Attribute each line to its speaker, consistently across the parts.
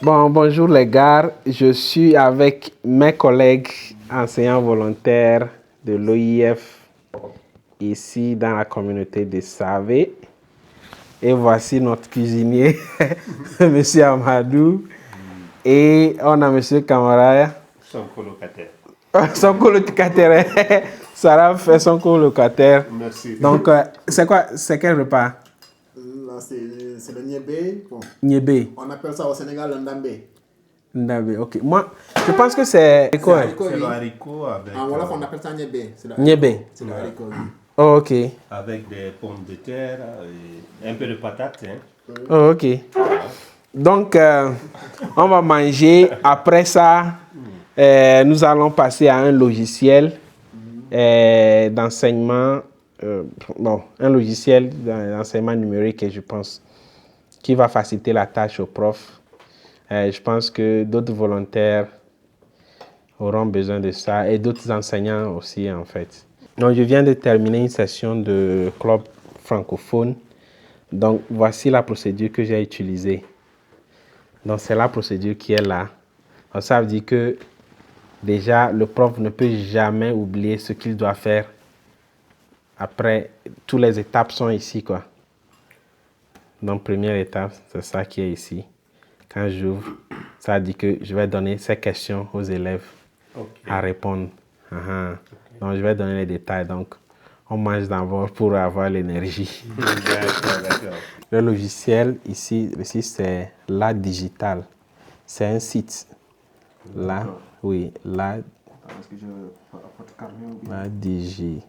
Speaker 1: Bon, bonjour les gars, je suis avec mes collègues enseignants volontaires de l'OIF ici dans la communauté de Savé. Et voici notre cuisinier, Monsieur Amadou. Et on a Monsieur Camara.
Speaker 2: Son colocataire.
Speaker 1: Son colocataire. Sarah fait son colocataire.
Speaker 2: Merci.
Speaker 1: Donc, c'est quoi? C'est quel repas?
Speaker 3: Là, c'est le niébé. Bon.
Speaker 1: Niébé.
Speaker 3: On appelle ça au Sénégal le ndambé.
Speaker 1: Ndambé, ok. Moi, je pense que c'est quoi?
Speaker 2: C'est le haricot avec...
Speaker 3: En Wolof, on appelle ça niébé.
Speaker 1: Niébé.
Speaker 3: C'est le haricot, oui.
Speaker 1: Oh, ok.
Speaker 2: Avec des pommes de terre et un peu de patates. Hein.
Speaker 1: Oh, ok. Donc, on va manger. Après ça, nous allons passer à un logiciel d'enseignement. Bon, un logiciel d'enseignement numérique, je pense, qui va faciliter la tâche aux profs. Je pense que d'autres volontaires auront besoin de ça et d'autres enseignants aussi, en fait. Donc, je viens de terminer une session de club francophone. Donc, voici la procédure que j'ai utilisée. Donc, c'est la procédure qui est là. Donc, ça veut dire que déjà, le prof ne peut jamais oublier ce qu'il doit faire. Après, toutes les étapes sont ici, quoi. Donc, première étape, c'est ça qui est ici. Quand j'ouvre, ça dit que je vais donner ces questions aux élèves à répondre. Donc, je vais donner les détails. Donc, on mange d'abord pour avoir l'énergie.
Speaker 2: D'accord.
Speaker 1: Le logiciel, ici c'est La Digital. C'est un site. Là, oui, La Digital.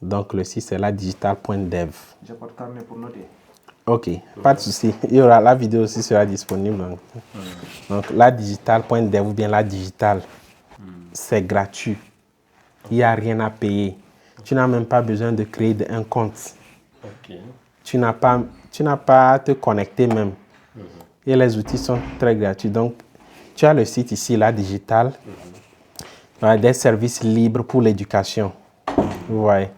Speaker 1: Donc, le site, c'est ladigital.dev.
Speaker 3: J'ai pas de carnet pour noter.
Speaker 1: Ok, pas de souci. Il y aura la vidéo aussi sera disponible. Donc, ladigital.dev ou bien La Digital, c'est gratuit. Il n'y a rien à payer. Tu n'as même pas besoin de créer un compte. Tu n'as pas à te connecter même. Et les outils sont très gratuits. Donc, tu as le site ici, La Digital. Des services libres pour l'éducation. Vous voyez.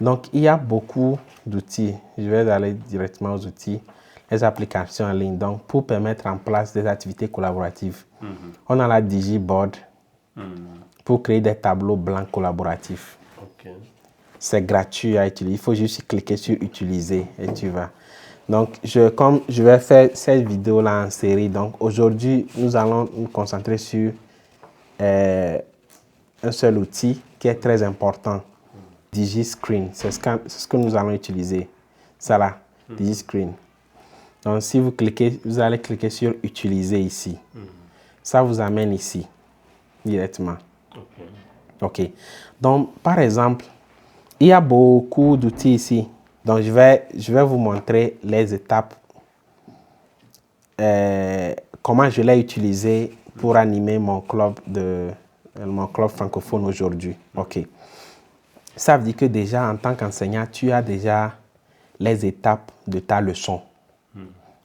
Speaker 1: Donc, il y a beaucoup d'outils. Je vais aller directement aux outils. Les applications en ligne. Donc, pour mettre en place des activités collaboratives. On a la DigiBoard pour créer des tableaux blancs collaboratifs. C'est gratuit à utiliser. Il faut juste cliquer sur Utiliser et tu vas. Donc, comme je vais faire cette vidéo-là en série, donc aujourd'hui, nous allons nous concentrer sur un seul outil qui est très important. DigiScreen, c'est ce que nous allons utiliser. Ça là, DigiScreen. Donc, si vous cliquez, vous allez cliquer sur Utiliser ici. Ça vous amène ici, directement. Ok. Donc, par exemple, il y a beaucoup d'outils ici. Donc, je vais vous montrer les étapes, comment je l'ai utilisé pour animer mon club francophone aujourd'hui. Ok. Ça veut dire que déjà, en tant qu'enseignant, tu as déjà les étapes de ta leçon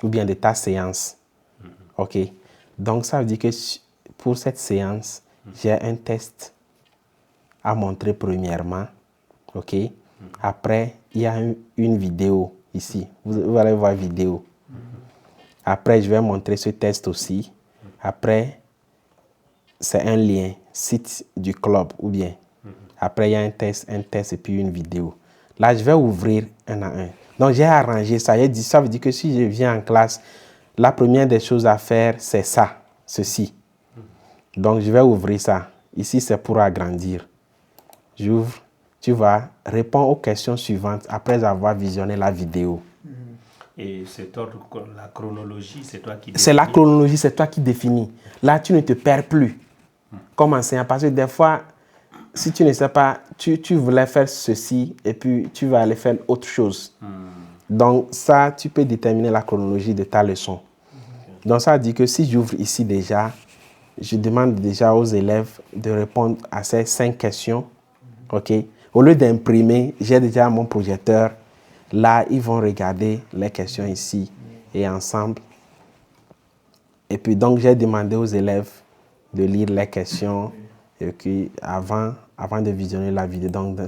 Speaker 1: ou bien de ta séance. Ok. Donc, ça veut dire que pour cette séance, j'ai un test à montrer premièrement. Ok. Après, il y a une vidéo ici. Vous allez voir vidéo. Après, je vais montrer ce test aussi. Après, c'est un lien, site du club ou bien. Après, il y a un test et puis une vidéo. Là, je vais ouvrir un à un. Donc, j'ai arrangé ça. J'ai dit, ça veut dire que si je viens en classe, la première des choses à faire, c'est ça, ceci. Donc, je vais ouvrir ça. Ici, c'est pour agrandir. J'ouvre. Tu vas répondre aux questions suivantes après avoir visionné la vidéo.
Speaker 2: Et cet ordre, la chronologie, c'est toi qui définis?
Speaker 1: C'est la chronologie, c'est toi qui définis. Là, tu ne te perds plus comme enseignant. Parce que des fois, si tu ne sais pas, tu voulais faire ceci et puis tu vas aller faire autre chose. Donc ça, tu peux déterminer la chronologie de ta leçon. Donc ça dit que si j'ouvre ici déjà, je demande déjà aux élèves de répondre à ces 5 questions. Ok. Au lieu d'imprimer, j'ai déjà mon projecteur. Là, ils vont regarder les questions ici et ensemble. Et puis donc, j'ai demandé aux élèves de lire les questions et puis avant de visionner la vidéo. Donc,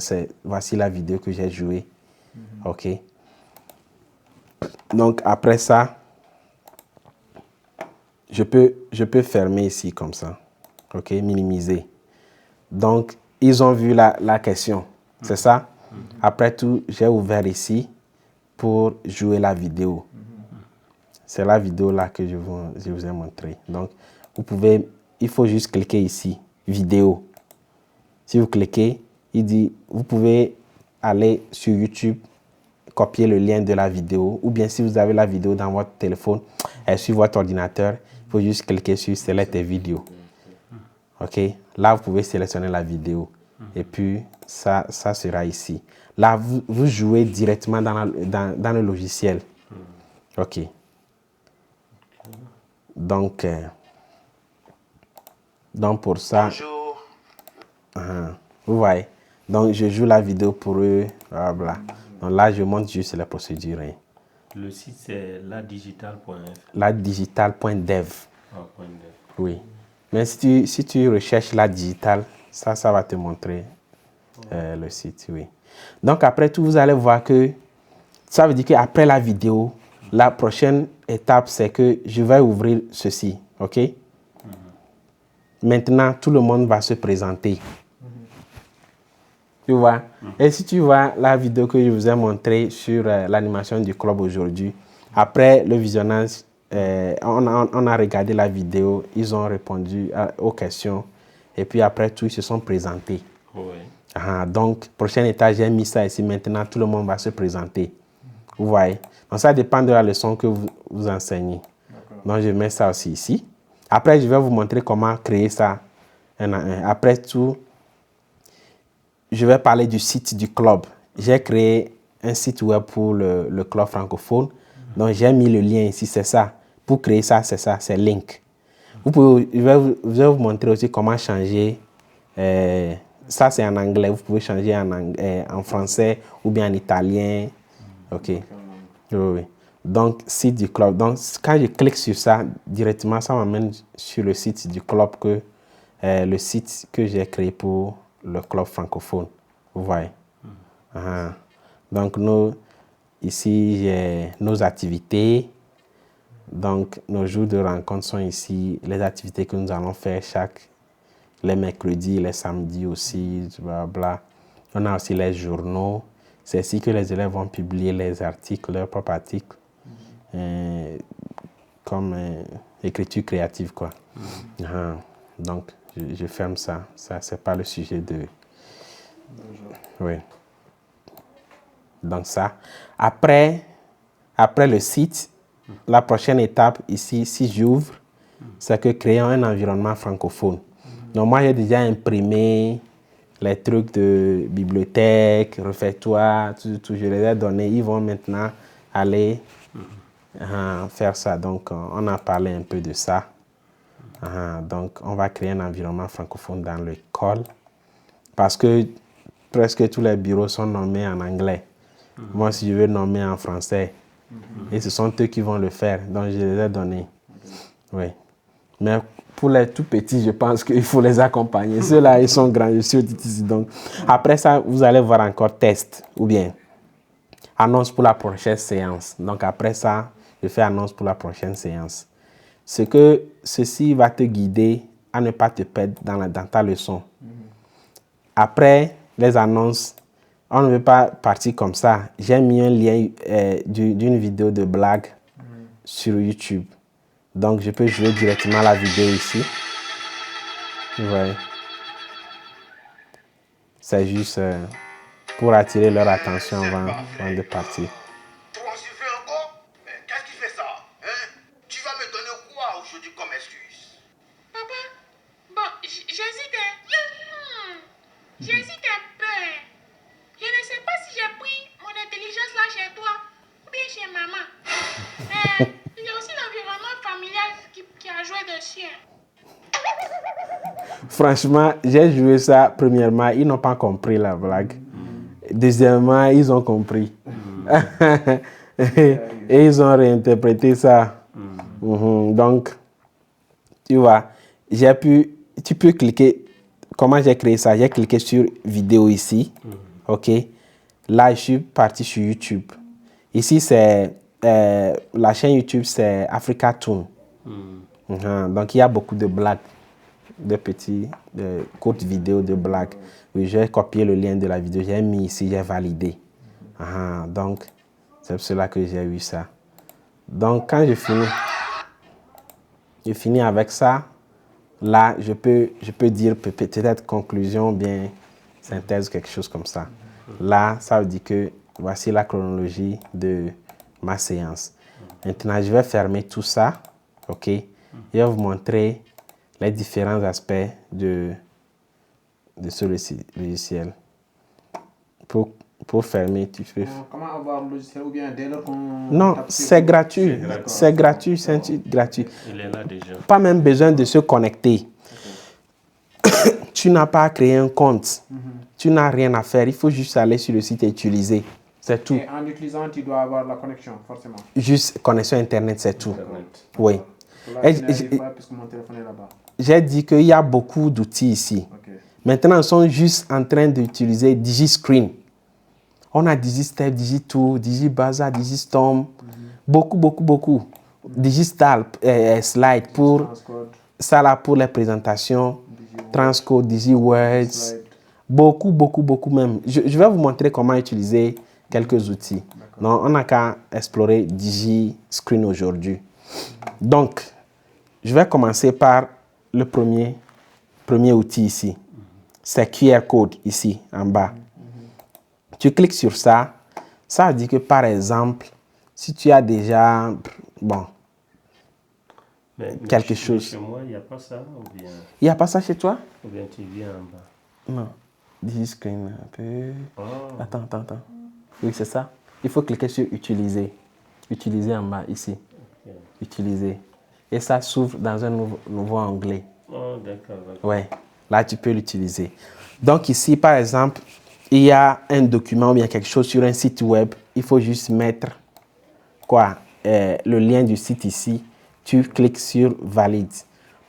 Speaker 1: voici la vidéo que j'ai jouée. OK. Donc, après ça, je peux fermer ici comme ça. OK, minimiser. Donc, ils ont vu la question. C'est ça? Après tout, j'ai ouvert ici pour jouer la vidéo. C'est la vidéo là que je vous ai montré. Donc, il faut juste cliquer ici, vidéo. Si vous cliquez, il dit, vous pouvez aller sur YouTube, copier le lien de la vidéo, ou bien si vous avez la vidéo dans votre téléphone, sur votre ordinateur, il faut juste cliquer sur Select Video. OK? Là, vous pouvez sélectionner la vidéo. Et puis, ça sera ici. Là, vous jouez directement dans le logiciel. OK. Donc pour ça...
Speaker 4: Bonjour.
Speaker 1: Vous voyez. Donc, je joue la vidéo pour eux. Voilà. Donc là, je montre juste la procédure. Hein.
Speaker 2: Le site, c'est ladigital.f.
Speaker 1: Ladigital.dev.
Speaker 2: Ah, .dev.
Speaker 1: Oui. Mais si tu recherches la digital, ça va te montrer le site. Oui. Donc, après tout, vous allez voir que ça veut dire qu'après la vidéo, la prochaine étape, c'est que je vais ouvrir ceci. OK? Maintenant, tout le monde va se présenter. Tu vois? Et si tu vois la vidéo que je vous ai montrée sur l'animation du club aujourd'hui, après le visionnage, on a regardé la vidéo, ils ont répondu aux questions et puis après tout, ils se sont présentés.
Speaker 2: Oui.
Speaker 1: Donc, prochaine étape, j'ai mis ça ici. Maintenant, tout le monde va se présenter. Vous voyez? Donc, ça dépend de la leçon que vous enseignez. Donc, je mets ça aussi ici. Après, je vais vous montrer comment créer ça un à un. Après tout, je vais parler du site du club. J'ai créé un site web pour le club francophone. Donc, j'ai mis le lien ici, c'est ça. Pour créer ça, c'est ça, c'est link. Je vais vous montrer aussi comment changer. Ça, c'est en anglais. Vous pouvez changer en français ou bien en italien. OK. Oui. Donc, site du club. Donc, quand je clique sur ça, directement, ça m'amène sur le site du club, le site que j'ai créé pour le club francophone. Vous voyez? Donc, ici, j'ai nos activités. Donc, nos jours de rencontre sont ici. Les activités que nous allons faire les mercredis, les samedis aussi, blablabla. On a aussi les journaux. C'est ici que les élèves vont publier les articles, leurs propres articles, comme écriture créative, quoi. Donc, je ferme ça. Ça, c'est pas le sujet de... Oui. Donc, ça. Après le site, la prochaine étape ici, si j'ouvre, c'est que créer un environnement francophone. Donc, moi, j'ai déjà imprimé les trucs de bibliothèque, réfectoire, tout, je les ai donnés. Ils vont maintenant aller faire ça. Donc, on a parlé un peu de ça. Donc, on va créer un environnement francophone dans l'école parce que presque tous les bureaux sont nommés en anglais. Moi, si je veux nommer en français, et ce sont eux qui vont le faire. Donc, je les ai donnés. Oui. Mais pour les tout petits, je pense qu'il faut les accompagner. Ceux-là, ils sont grands. Je suis ici. Donc, après ça, vous allez voir encore test ou bien annonce pour la prochaine séance. Donc, après ça, je fais annonce pour la prochaine séance. Ceci va te guider à ne pas te perdre dans ta leçon. Après les annonces, on ne veut pas partir comme ça. J'ai mis un lien d'une vidéo de blague sur YouTube. Donc, je peux jouer directement la vidéo ici. Vous voyez. C'est juste pour attirer leur attention avant de partir.
Speaker 4: Toi, tu fais encore? Mais qu'est-ce qui fait ça? Hein? Tu vas me donner quoi aujourd'hui comme excuse?
Speaker 5: Papa, bon, j'hésite. J'hésite un peu. Je ne sais pas si j'ai pris mon intelligence là chez toi ou bien chez maman. Il y a aussi l'environnement familial qui a joué dessus.
Speaker 1: Franchement, j'ai joué ça. Premièrement, ils n'ont pas compris la blague. Deuxièmement, ils ont compris. Et ils ont réinterprété ça. Donc, tu vois, tu peux cliquer. Comment j'ai créé ça? J'ai cliqué sur vidéo ici. OK. Là, je suis parti sur YouTube. Ici, c'est la chaîne YouTube, c'est Africa Toon. Donc, il y a beaucoup de blagues, de courtes vidéos de blagues. Oui, j'ai copié le lien de la vidéo, j'ai mis ici, j'ai validé. Donc, c'est pour cela que j'ai eu ça. Donc, quand je finis avec ça, là, je peux dire peut-être conclusion, bien synthèse, quelque chose comme ça. Là, ça veut dire que voici la chronologie de ma séance. Maintenant, je vais fermer tout ça, ok? Je vais vous montrer les différents aspects de ce logiciel. Pour fermer, tu peux...
Speaker 3: Comment avoir le logiciel ou bien dès lors qu'on...
Speaker 1: Non, c'est gratuit. C'est gratuit, c'est un titre gratuit.
Speaker 2: Il est là déjà.
Speaker 1: Pas même besoin de se connecter. Tu n'as pas à créer un compte. Tu n'as rien à faire. Il faut juste aller sur le site et utiliser. C'est tout.
Speaker 3: Et en utilisant, tu dois avoir la connexion, forcément.
Speaker 1: Juste connexion Internet, c'est tout.
Speaker 2: Internet.
Speaker 1: Oui.
Speaker 3: Là, je n'arrive pas puisque mon téléphone est là-bas.
Speaker 1: J'ai dit qu'il y a beaucoup d'outils ici.
Speaker 3: Ok.
Speaker 1: Maintenant, ils sont juste en train d'utiliser DigiScreen. On a DigiStep, DigiTour, DigiBazaar, DigiStorm. Beaucoup. Digistal, Slide pour
Speaker 3: Transcode,
Speaker 1: ça là pour les présentations. Transcode, DigiWords.
Speaker 3: Slide.
Speaker 1: Beaucoup même. Je vais vous montrer comment utiliser quelques outils. Non, on n'a qu'à explorer DigiScreen aujourd'hui. Donc, je vais commencer par le premier outil ici. C'est QR code ici en bas. Tu cliques sur ça. Ça veut dire que par exemple, si tu as déjà quelque chose.
Speaker 2: Chez moi, il n'y a pas ça ou bien...
Speaker 1: Il n'y a pas ça chez toi?
Speaker 2: Ou bien tu viens en bas.
Speaker 1: Non. DigiScreen un peu.
Speaker 2: Oh.
Speaker 1: Attends. Oui, c'est ça. Il faut cliquer sur Utiliser. Utiliser en bas, ici.
Speaker 2: Okay.
Speaker 1: Utiliser. Et ça s'ouvre dans un nouveau onglet.
Speaker 2: Oh, d'accord.
Speaker 1: Ouais. Là, tu peux l'utiliser. Donc ici, par exemple, il y a un document ou bien quelque chose sur un site web. Il faut juste mettre le lien du site ici. Tu cliques sur Valide.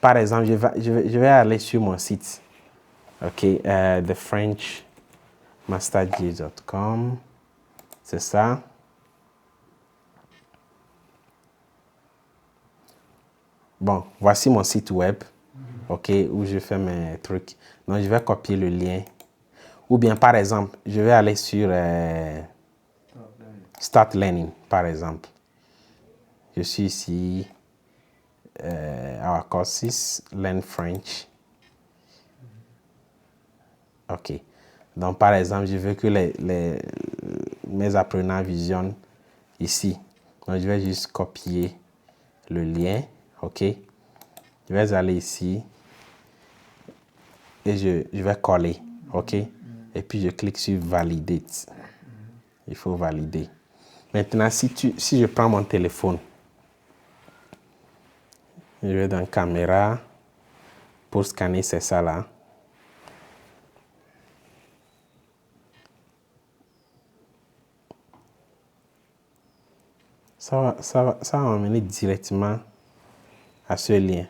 Speaker 1: Par exemple, je vais aller sur mon site. OK, thefrenchmasterj.com. C'est ça. Bon, voici mon site web. OK, où je fais mes trucs. Donc, je vais copier le lien. Ou bien, par exemple, je vais aller sur Start Learning, par exemple. Je suis ici. Our courses, Learn French. OK. Donc, par exemple, je veux que mes apprenants visionnent ici. Donc, je vais juste copier le lien. OK. Je vais aller ici. Et je vais coller. OK. Et puis, je clique sur Valider. Il faut valider. Maintenant, si je prends mon téléphone, je vais dans Caméra. Pour scanner, c'est ça là. Ça va m'amener directement à ce lien.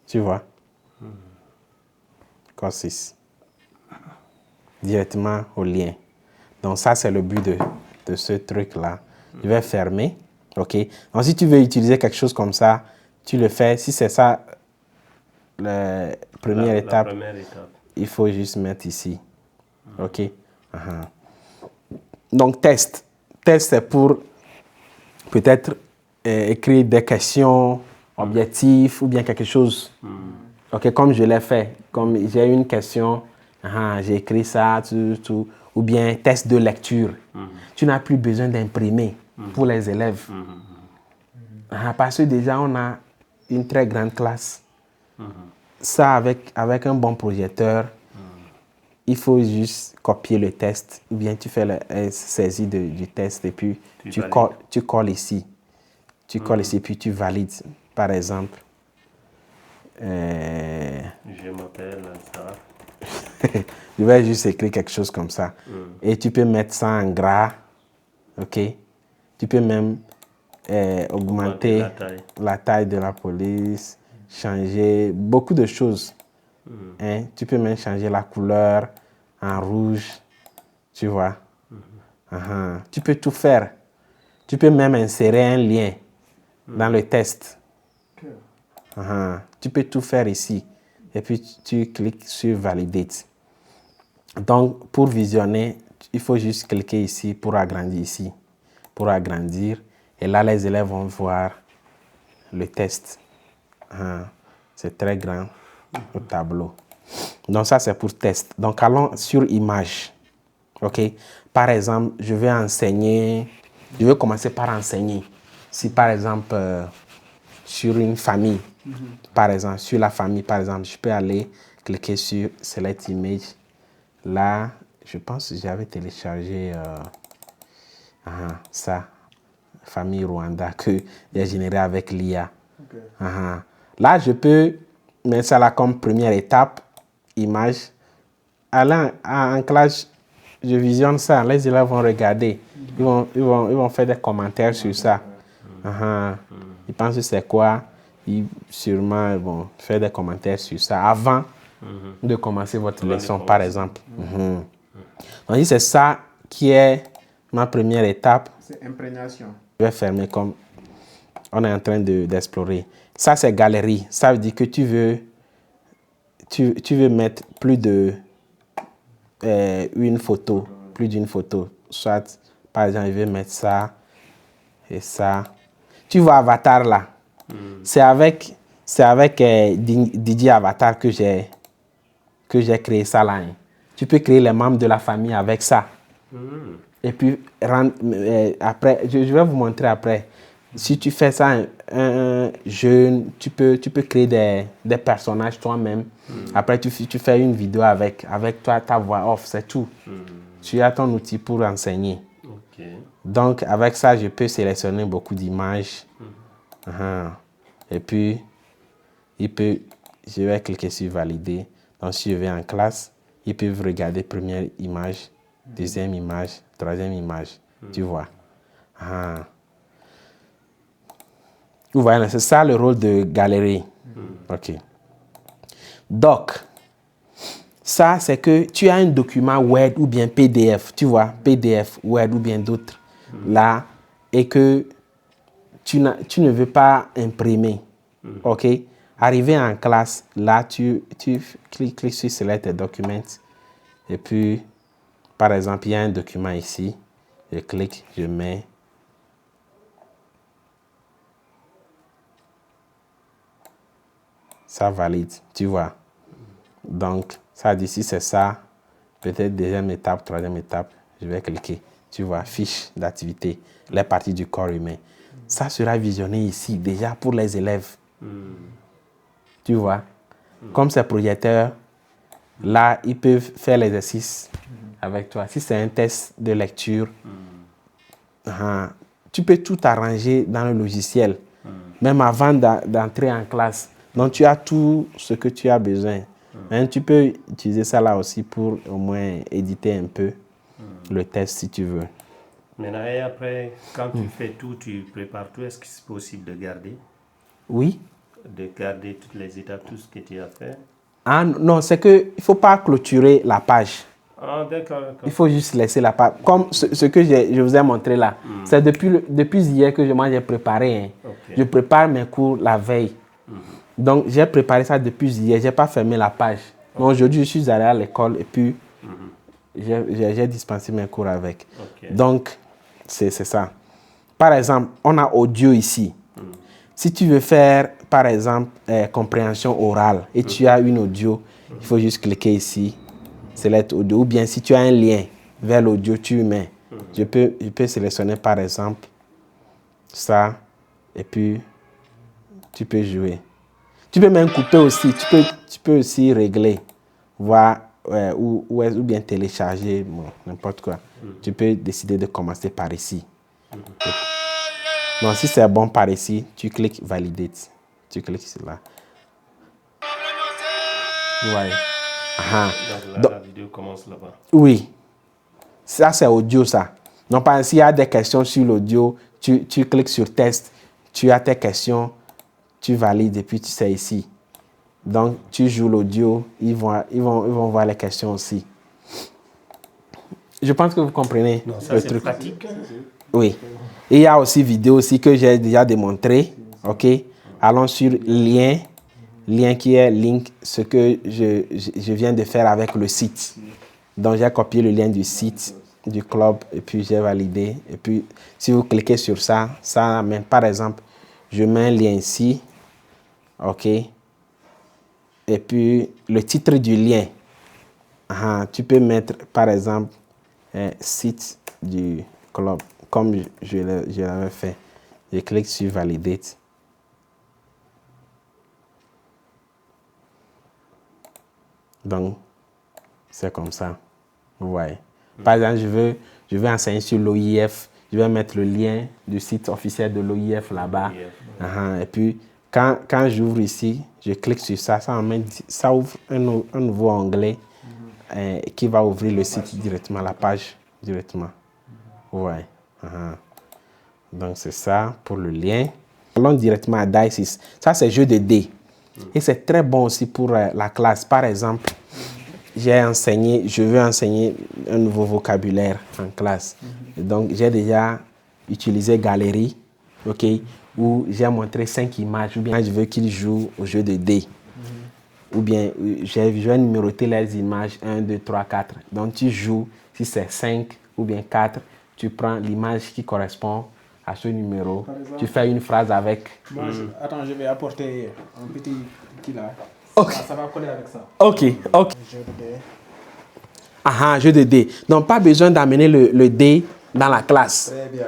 Speaker 1: Tu vois? Courses. Directement au lien. Donc ça, c'est le but de ce truc-là. Je vais fermer. OK? Donc si tu veux utiliser quelque chose comme ça, tu le fais. Si c'est ça, la première étape, il faut juste mettre ici. OK? Donc test. Test, c'est pour peut-être écrire des questions objectifs ou bien quelque chose. OK, comme je l'ai fait. Comme j'ai une question, j'ai écrit ça, tout. Ou bien test de lecture. Tu n'as plus besoin d'imprimer pour les élèves. Parce que déjà, on a une très grande classe. Ça, avec un bon projecteur, il faut juste copier le test. Ou bien tu fais la saisie du test et puis tu colles ici. Tu colles ici, puis tu valides. Par exemple,
Speaker 2: je m'appelle ça.
Speaker 1: je vais juste écrire quelque chose comme ça. Et tu peux mettre ça en gras. OK? Tu peux même augmenter la taille de la police, changer beaucoup de choses. Hein? Tu peux même changer la couleur en rouge. Tu vois? Tu peux tout faire. Tu peux même insérer un lien dans le test. Tu peux tout faire ici. Et puis, tu cliques sur Validate. Donc, pour visionner, il faut juste cliquer ici pour agrandir ici. Pour agrandir. Et là, les élèves vont voir le test. C'est très grand, le tableau. Donc, ça, c'est pour test. Donc, allons sur image. OK? Par exemple, je veux commencer par enseigner. Si, par exemple, sur une famille, par exemple, sur la famille, par exemple, je peux aller cliquer sur Select Image. Là, je pense que j'avais téléchargé ça, famille Rwanda, que j'ai généré avec l'IA.
Speaker 3: Ok.
Speaker 1: Là, je peux mettre ça là comme première étape, image. Aller en classe, je visionne ça, les élèves vont regarder. Ils vont faire des commentaires sur ça. Ils pensent que c'est quoi. Ils sûrement vont faire des commentaires sur ça avant de commencer votre leçon, par exemple. Donc, c'est ça qui est ma première étape.
Speaker 3: C'est imprégnation.
Speaker 1: Je vais fermer comme on est en train d'explorer. Ça, c'est galerie. Ça veut dire que tu veux mettre plus de une photo, plus d'une photo. Soit, par exemple, je vais mettre ça et ça. Tu vois Avatar là. C'est avec DJ Avatar que j'ai créé ça là. Tu peux créer les membres de la famille avec ça. Et puis, après, je vais vous montrer après. Si tu fais ça, un jeune, tu peux créer des personnages toi-même. Après, tu fais une vidéo avec toi, ta voix off, c'est tout. Tu as ton outil pour enseigner. Donc, avec ça, je peux sélectionner beaucoup d'images. Et puis, je vais cliquer sur Valider. Donc, si je vais en classe, ils peuvent regarder première image, deuxième image, troisième image. Tu vois. Vous voyez, c'est ça le rôle de galerie. OK. Doc. Ça, c'est que tu as un document Word ou bien PDF, tu vois, PDF, Word ou bien d'autres, là, et que tu ne veux pas imprimer. OK? Arrivé en classe, là, tu cliques sur Select Documents. Et puis, par exemple, il y a un document ici. Je clique, je mets. Ça valide, tu vois. Donc, ça d'ici, c'est ça. Peut-être deuxième étape, troisième étape. Je vais cliquer. Tu vois, fiche d'activité, les parties du corps humain. Ça sera visionné ici, déjà pour les élèves. Tu vois. Comme c'est projecteur, là, ils peuvent faire l'exercice avec toi. Si c'est un test de lecture, tu peux tout arranger dans le logiciel, même avant d'entrer en classe. Donc, tu as tout ce que tu as besoin. Hein, tu peux utiliser ça là aussi pour au moins éditer un peu le test si tu veux.
Speaker 2: Maintenant, et après, quand tu fais tout, tu prépares tout, est-ce que c'est possible de garder?
Speaker 1: Oui.
Speaker 2: De garder toutes les étapes, tout ce que tu as fait?
Speaker 1: Ah non, c'est qu'il ne faut pas clôturer la page.
Speaker 2: Ah, d'accord.
Speaker 1: Il faut juste laisser la page. Comme ce que je vous ai montré là. C'est depuis hier que moi j'ai préparé. Hein.
Speaker 2: Okay.
Speaker 1: Je prépare mes cours la veille. Donc j'ai préparé ça depuis hier. Je n'ai pas fermé la page. Mais aujourd'hui, je suis allé à l'école et puis j'ai dispensé mes cours avec.
Speaker 2: Okay.
Speaker 1: Donc, c'est ça. Par exemple, on a audio ici. Si tu veux faire, par exemple, compréhension orale et tu as une audio, il faut juste cliquer ici, select audio. Ou bien si tu as un lien vers l'audio, tu mets. Je peux sélectionner, par exemple, ça et puis tu peux jouer. Tu peux même couper aussi. Tu peux aussi régler, voir ou bien télécharger, bon, n'importe quoi. Tu peux décider de commencer par ici. Donc, si c'est bon par ici, tu cliques Validate. Tu cliques sur là. Ouais.
Speaker 2: Donc, la vidéo commence là-bas.
Speaker 1: Oui. Ça, c'est audio, ça. Donc, par exemple, s'il y a des questions sur l'audio, tu cliques sur Test. Tu as tes questions, tu valides et puis tu sais ici. Donc, tu joues l'audio, ils vont voir les questions aussi. Je pense que vous comprenez le truc.
Speaker 2: Pratique.
Speaker 1: Oui. Et il y a aussi vidéo aussi que j'ai déjà démontré. OK? Allons sur lien. Lien qui est link, ce que je viens de faire avec le site. Donc, j'ai copié le lien du site, du club, et puis j'ai validé. Et puis, si vous cliquez sur ça, ça amène, par exemple, je mets un lien ici. OK. Et puis, le titre du lien. Tu peux mettre, par exemple, site du club, comme je l'avais fait. Je clique sur Validate. Donc, c'est comme ça. Vous voyez. Par exemple, je veux enseigner sur l'OIF. Je vais mettre le lien du site officiel de l'OIF là-bas. Et puis, quand j'ouvre ici, je clique sur ça. Ça ouvre un nouveau onglet qui va ouvrir le site directement, la page directement. Vous voyez. Donc, c'est ça pour le lien. Allons directement à Dice. Ça, c'est jeu de dés. Et c'est très bon aussi pour la classe. Par exemple, je veux enseigner un nouveau vocabulaire en classe. Donc, j'ai déjà utilisé Galerie, OK, où j'ai montré 5 images. Ou bien je veux qu'ils jouent au jeu de dés. Ou bien, je vais numéroter les images 1, 2, 3, 4. Donc, tu joues, si c'est 5 ou bien 4, tu prends l'image qui correspond à ce numéro. Exemple, tu fais une phrase avec.
Speaker 3: Moi, attends, je vais apporter un petit qui là.
Speaker 1: Okay.
Speaker 3: Ça va coller avec ça.
Speaker 1: OK.
Speaker 3: Jeu de dés.
Speaker 1: Jeu de dés. Donc, pas besoin d'amener le dé dans la classe.
Speaker 3: Très bien.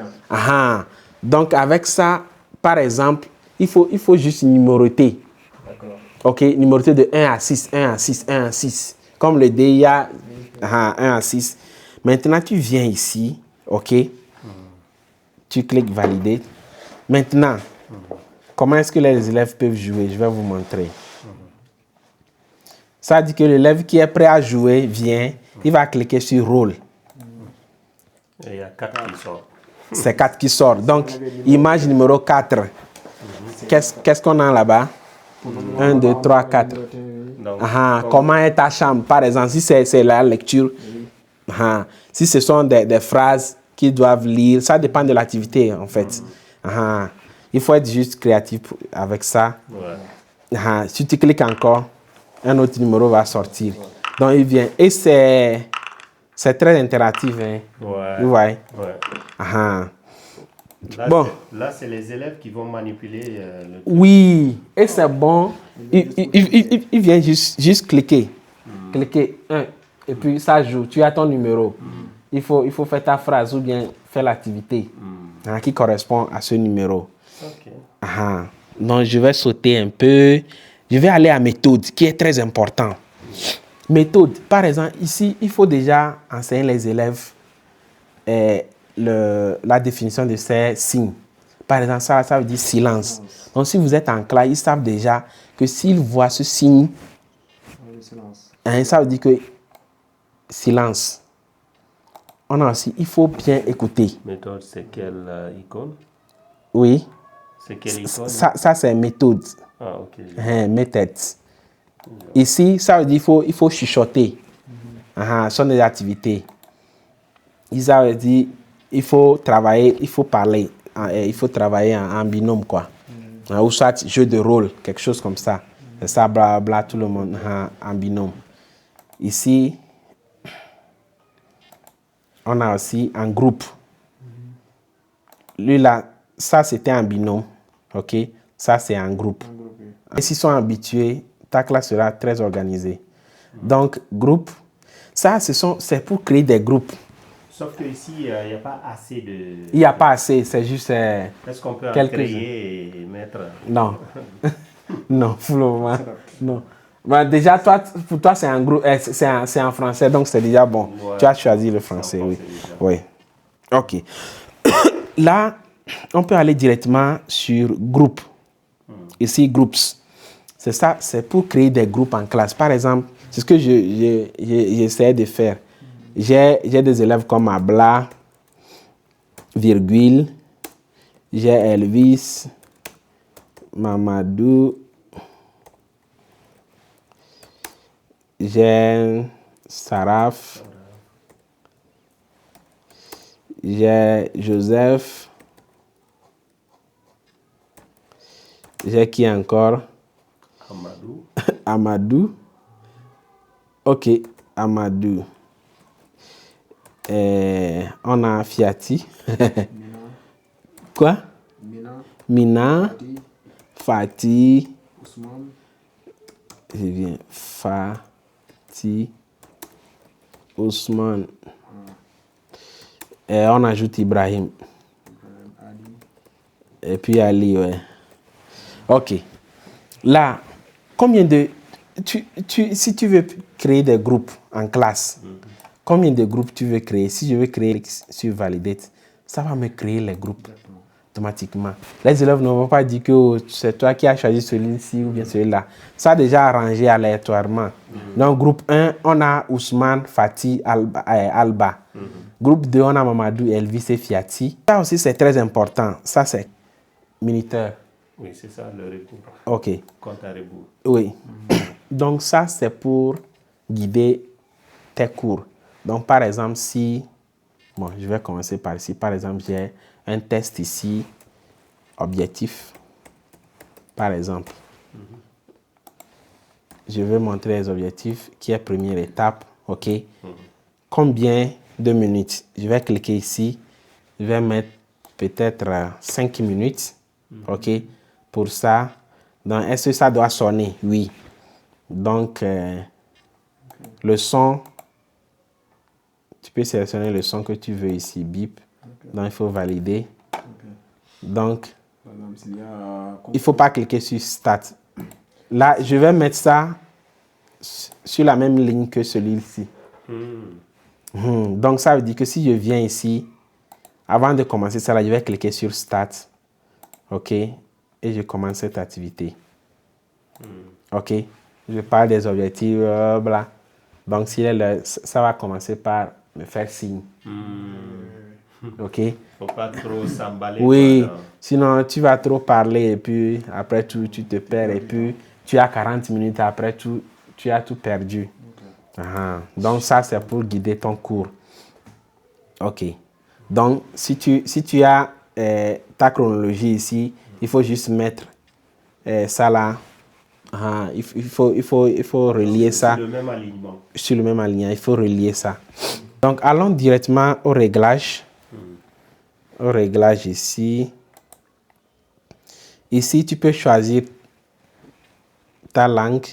Speaker 1: Donc, avec ça, par exemple, il faut juste numéroter.
Speaker 3: D'accord.
Speaker 1: OK, numéroter de 1 à 6, 1 à 6, 1 à 6. Comme le dé, il y a 1 à 6. Maintenant, tu viens ici, OK. Tu cliques valider. Maintenant, comment est-ce que les élèves peuvent jouer? Je vais vous montrer. Ça dit que l'élève qui est prêt à jouer vient, il va cliquer sur rôle.
Speaker 2: Et il y a 4 qui sortent.
Speaker 1: C'est 4 qui sortent. Donc, image numéro 4. Qu'est-ce qu'on a là-bas? 1, 2, 3, 4. Comment est ta chambre? Par exemple, si c'est la lecture. Si ce sont des phrases qu'ils doivent lire, ça dépend de l'activité en fait. Il faut être juste créatif avec ça. Si tu cliques encore, un autre numéro va sortir. Donc il vient. Et c'est très interactif. Hein? Vous voyez?
Speaker 2: Là, c'est les élèves qui vont manipuler le truc.
Speaker 1: Oui, et c'est bon. Il vient juste cliquer. Cliquer 1. Et puis ça joue. Tu as ton numéro. Il faut faire ta phrase ou bien faire l'activité qui correspond à ce numéro. Donc je vais sauter un peu. Je vais aller à méthode qui est très important. Méthode, par exemple, ici, il faut déjà enseigner les élèves la définition de ces signes. Par exemple, ça veut dire silence. Donc si vous êtes en classe, ils savent déjà que s'ils voient ce signe, ça veut dire que silence. On a aussi, il faut bien écouter.
Speaker 2: Méthode, c'est quelle icône?
Speaker 1: Oui.
Speaker 2: C'est quelle icône?
Speaker 1: Ça c'est méthode.
Speaker 2: Ok.
Speaker 1: Méthode. Ici, ça veut dire il faut chuchoter. Ce sont des activités. Ça veut dire il faut travailler, il faut parler. Il faut travailler en binôme, quoi. Ou soit jeu de rôle, quelque chose comme ça. C'est ça, blablabla, tout le monde en binôme. Ici, on a aussi un groupe. Lui là, ça c'était un binôme. OK? Ça c'est un groupe. Et s'ils sont habitués, ta classe sera très organisée. Donc, groupe, ça c'est pour créer des groupes.
Speaker 2: Sauf qu'ici, il n'y a pas assez de...
Speaker 1: Il n'y a pas assez, c'est juste...
Speaker 2: Est-ce qu'on peut en créer et mettre...
Speaker 1: Non. Non, Flo, non. Bah, déjà, pour toi, c'est un groupe, c'est en français, donc c'est déjà bon. Ouais. Tu as choisi le français, oui. Oui. OK. Là, on peut aller directement sur groupe. Ici, groups. C'est ça, c'est pour créer des groupes en classe. Par exemple, c'est ce que j'essaie de faire. J'ai des élèves comme Abla, virgule, j'ai Elvis, Mamadou, j'ai Saraf, j'ai Joseph, J'ai qui encore?
Speaker 2: Amadou.
Speaker 1: Amadou. Ok, Amadou. On a Fiati. Quoi? Mina. Fati.
Speaker 3: Ousmane.
Speaker 1: Je viens. Fati. Ousmane. On ajoute Ibrahim. Et puis Ali, ouais. Ok. Là, combien de... si tu veux créer des groupes en classe, combien de groupes tu veux créer? Si je veux créer sur Validate, ça va me créer les groupes automatiquement. Les élèves ne vont pas dire que oh, c'est toi qui as choisi celui-ci ou bien celui-là. Ça a déjà arrangé aléatoirement. Donc, groupe 1, on a Ousmane, Fati, Alba. Groupe 2, on a Mamadou, Elvis et Fiati. Ça aussi, c'est très important. Ça, c'est minuteur.
Speaker 2: Oui, c'est ça, le rebours.
Speaker 1: OK.
Speaker 2: Compte à rebours.
Speaker 1: Oui. Donc, ça, c'est pour guider tes cours. Donc, par exemple, si... Bon, je vais commencer par ici. Par exemple, j'ai un test ici, objectif. Par exemple. Je vais montrer les objectifs, qui est première étape. OK. Combien de minutes? Je vais cliquer ici. Je vais mettre peut-être 5 minutes. OK. Pour ça. Donc, est-ce que ça doit sonner? Oui. Donc, le son, tu peux sélectionner le son que tu veux ici, bip. Donc, il faut valider. Donc, il ne faut pas cliquer sur Start. Là, je vais mettre ça sur la même ligne que celui-ci. Donc, ça veut dire que si je viens ici, avant de commencer ça, là, je vais cliquer sur Start. OK. Et je commence cette activité. OK. Je parle des objectifs, bla. Donc, s'il est là, ça va commencer par me faire signe. OK.
Speaker 2: Il ne faut pas trop s'emballer.
Speaker 1: Oui, sinon tu vas trop parler et puis après tout, tu te perds et puis tu as 40 minutes après tout, tu as tout perdu. Donc, ça, c'est pour guider ton cours. OK. Donc, si tu as ta chronologie ici, il faut juste mettre ça là. Il faut relier ça.
Speaker 2: Sur le même alignement.
Speaker 1: Sur le même alignement, il faut relier ça. Donc, allons directement au réglage. Au réglage ici. Ici, tu peux choisir ta langue.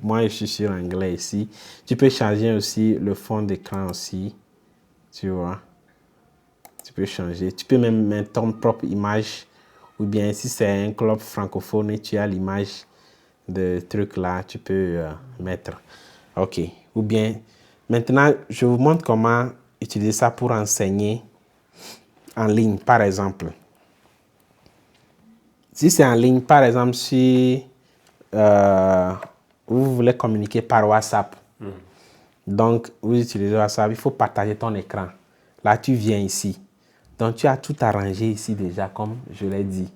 Speaker 1: Moi, je suis sur anglais ici. Tu peux changer aussi le fond d'écran aussi. Tu vois. Tu peux changer. Tu peux même mettre ton propre image. Ou bien, si c'est un club francophone et tu as l'image de truc là, tu peux mettre. OK. Ou bien, maintenant, je vous montre comment utiliser ça pour enseigner en ligne, par exemple. Si c'est en ligne, par exemple, si vous voulez communiquer par WhatsApp, donc vous utilisez WhatsApp, il faut partager ton écran. Là, tu viens ici. Donc, tu as tout arrangé ici déjà, comme je l'ai dit.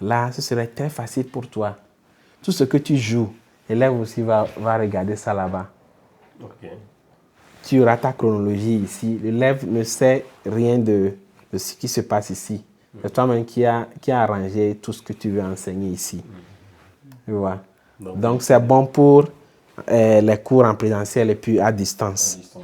Speaker 1: Là, ce serait très facile pour toi. Tout ce que tu joues, l'élève aussi va regarder ça là-bas.
Speaker 2: OK.
Speaker 1: Tu auras ta chronologie ici. L'élève ne sait rien de ce qui se passe ici. C'est toi-même qui a arrangé tout ce que tu veux enseigner ici. Tu vois? Donc, c'est bon pour les cours en présentiel et puis à distance.